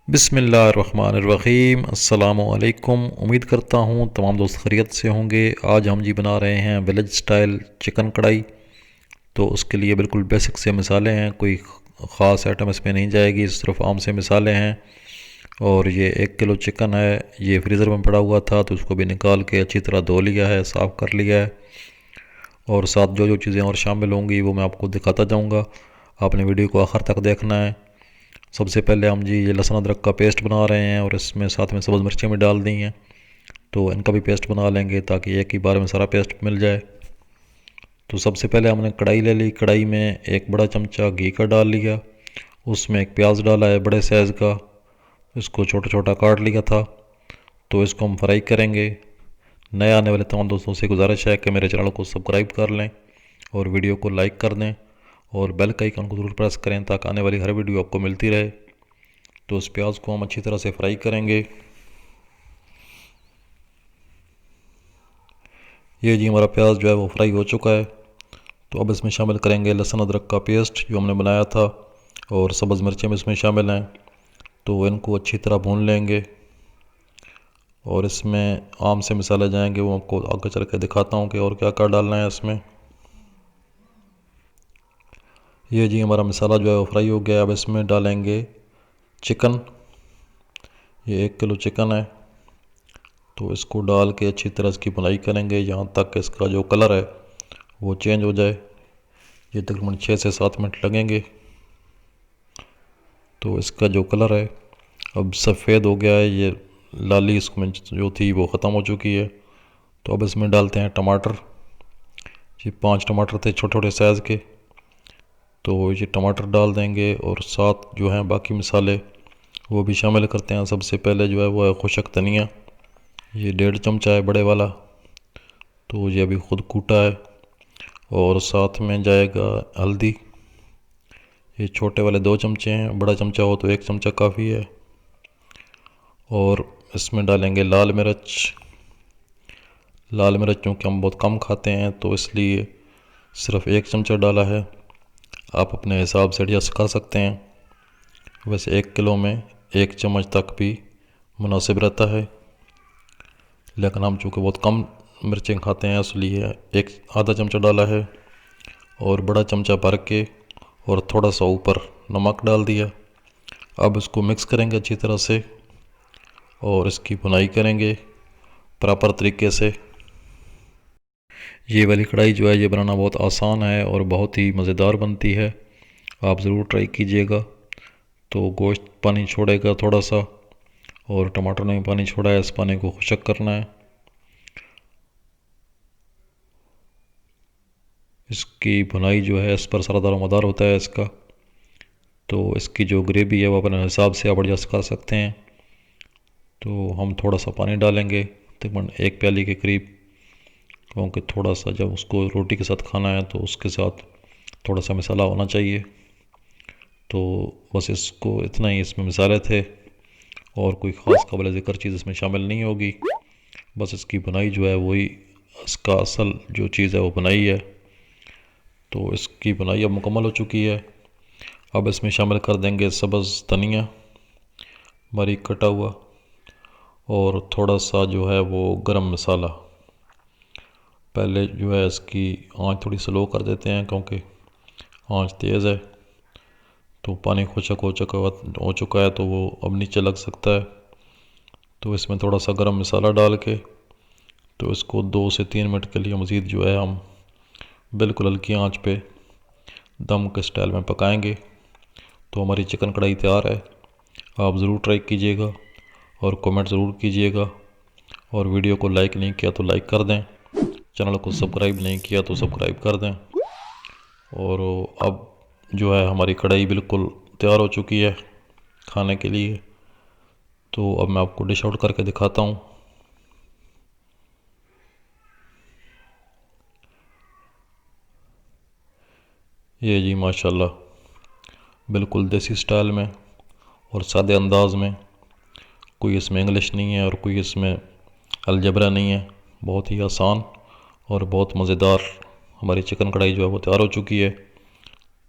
बिस्मिल्लाहिर्रहमानिर्रहीम। अस्सलामु अलैकुम। उम्मीद करता हूँ तमाम दोस्त खैरियत से होंगे। आज हम जी बना रहे हैं विलेज स्टाइल चिकन कढ़ाई। तो उसके लिए बिल्कुल बेसिक से मसाले हैं, कोई ख़ास आइटम इसमें नहीं जाएगी, सिर्फ आम से मसाले हैं। और ये 1 किलो चिकन है, ये फ्रीज़र में पड़ा हुआ था तो उसको भी निकाल के अच्छी तरह धो लिया है, साफ़ कर लिया है। और साथ जो जो चीज़ें और शामिल होंगी वो मैं आपको दिखाता जाऊँगा। आपने वीडियो को आखिर तक देखना है। सबसे पहले हम जी ये लहसुन अदरक का पेस्ट बना रहे हैं और इसमें साथ में सब्ज़ मिर्चें भी डाल दी हैं, तो इनका भी पेस्ट बना लेंगे ताकि एक ही बार में सारा पेस्ट मिल जाए। तो सबसे पहले हमने कढ़ाई ले ली, कढ़ाई में 1 बड़ा चमचा घी का डाल लिया, उसमें एक प्याज डाला है बड़े साइज़ का, इसको छोटा छोटा काट लिया था। तो इसको हम फ्राई करेंगे। नए आने वाले तमाम दोस्तों से गुजारिश है कि मेरे चैनल को सब्सक्राइब कर लें और वीडियो को लाइक कर दें और बेल का आइकन को ज़रूर प्रेस करें ताकि आने वाली हर वीडियो आपको मिलती रहे। तो उस प्याज को हम अच्छी तरह से फ्राई करेंगे। ये जी हमारा प्याज जो है वो फ्राई हो चुका है। तो अब इसमें शामिल करेंगे लहसुन अदरक का पेस्ट जो हमने बनाया था, और सब्ज़ मिर्चें भी इसमें शामिल हैं। तो इनको अच्छी तरह भून लेंगे और इसमें आम से मसाले जाएंगे, वो आपको आगे चल के दिखाता हूँ कि और क्या क्या डालना है इसमें। ये जी हमारा मसाला जो है वो फ्राई हो गया। अब इसमें डालेंगे चिकन। ये 1 किलो चिकन है, तो इसको डाल के अच्छी तरह इसकी भुनाई करेंगे यहाँ तक कि इसका जो कलर है वो चेंज हो जाए। ये तकरीबन 6 से 7 मिनट लगेंगे। तो इसका जो कलर है अब सफ़ेद हो गया है, ये लाली इसमें जो थी वो ख़त्म हो चुकी है। तो अब इसमें डालते हैं टमाटर। ये 5 टमाटर थे छोटे छोटे साइज़ के, तो ये टमाटर डाल देंगे और साथ जो हैं बाकी मसाले वो भी शामिल करते हैं। सबसे पहले जो है वो है खुशक धनिया, ये 1.5 चमचा है बड़े वाला, तो ये अभी ख़ुद कूटा है। और साथ में जाएगा हल्दी, ये छोटे वाले 2 चमचे हैं, बड़ा चमचा हो तो 1 चमचा काफ़ी है। और इसमें डालेंगे लाल मिर्च। लाल मिर्च क्योंकि हम बहुत कम खाते हैं तो इसलिए सिर्फ 1 चमचा डाला है, आप अपने हिसाब से एडजस्ट कर सकते हैं। वैसे 1 किलो में 1 चम्मच तक भी मुनासिब रहता है, लेकिन हम चूँकि बहुत कम मिर्चें खाते हैं इसलिए 1 आधा चमचा डाला है। और बड़ा चमचा भर के और थोड़ा सा ऊपर नमक डाल दिया। अब इसको मिक्स करेंगे अच्छी तरह से और इसकी भुनाई करेंगे प्रॉपर तरीके से। ये वाली कढ़ाई जो है ये बनाना बहुत आसान है और बहुत ही मज़ेदार बनती है, आप ज़रूर ट्राई कीजिएगा। तो गोश्त पानी छोड़ेगा थोड़ा सा और टमाटर ने भी पानी छोड़ा है, इस पानी को खुशक करना है। इसकी भुनाई जो है इस पर सारा दारोमदार होता है इसका। तो इसकी जो ग्रेवी है वो अपने हिसाब से आप एडजस्ट कर सकते हैं। तो हम थोड़ा सा पानी डालेंगे तकरीबन 1 प्याली के करीब, क्योंकि थोड़ा सा जब उसको रोटी के साथ खाना है तो उसके साथ थोड़ा सा मसाला होना चाहिए। तो बस इसको इतना ही इसमें मसाले थे और कोई ख़ास काबिल ज़िक्र चीज़ इसमें शामिल नहीं होगी। बस इसकी बुनाई जो है वही इसका असल जो चीज़ है वो बुनाई है। तो इसकी बुनाई अब मुकम्मल हो चुकी है। अब इसमें शामिल कर देंगे सबज़ धनिया बारीक कटा हुआ और थोड़ा सा जो है वो गरम मसाला। पहले जो है इसकी आंच थोड़ी स्लो कर देते हैं क्योंकि आंच तेज़ है, तो पानी खुशक हो चुका है तो वो अब नीचे लग सकता है। तो इसमें थोड़ा सा गरम मसाला डाल के तो इसको 2 से 3 मिनट के लिए मज़ीद जो है हम बिल्कुल हल्की आंच पे दम के स्टाइल में पकाएंगे। तो हमारी चिकन कढ़ाई तैयार है, आप ज़रूर ट्राई कीजिएगा और कमेंट ज़रूर कीजिएगा। और वीडियो को लाइक नहीं किया तो लाइक कर दें, चैनल को सब्सक्राइब नहीं किया तो सब्सक्राइब कर दें। और अब जो है हमारी कढ़ाई बिल्कुल तैयार हो चुकी है खाने के लिए। तो अब मैं आपको डिश आउट करके दिखाता हूँ। ये जी माशाल्लाह बिल्कुल देसी स्टाइल में और सादे अंदाज में, कोई इसमें इंग्लिश नहीं है और कोई इसमें अलजबरा नहीं है, बहुत ही आसान और बहुत मज़ेदार हमारी चिकन कढ़ाई जो है वो तैयार हो चुकी है।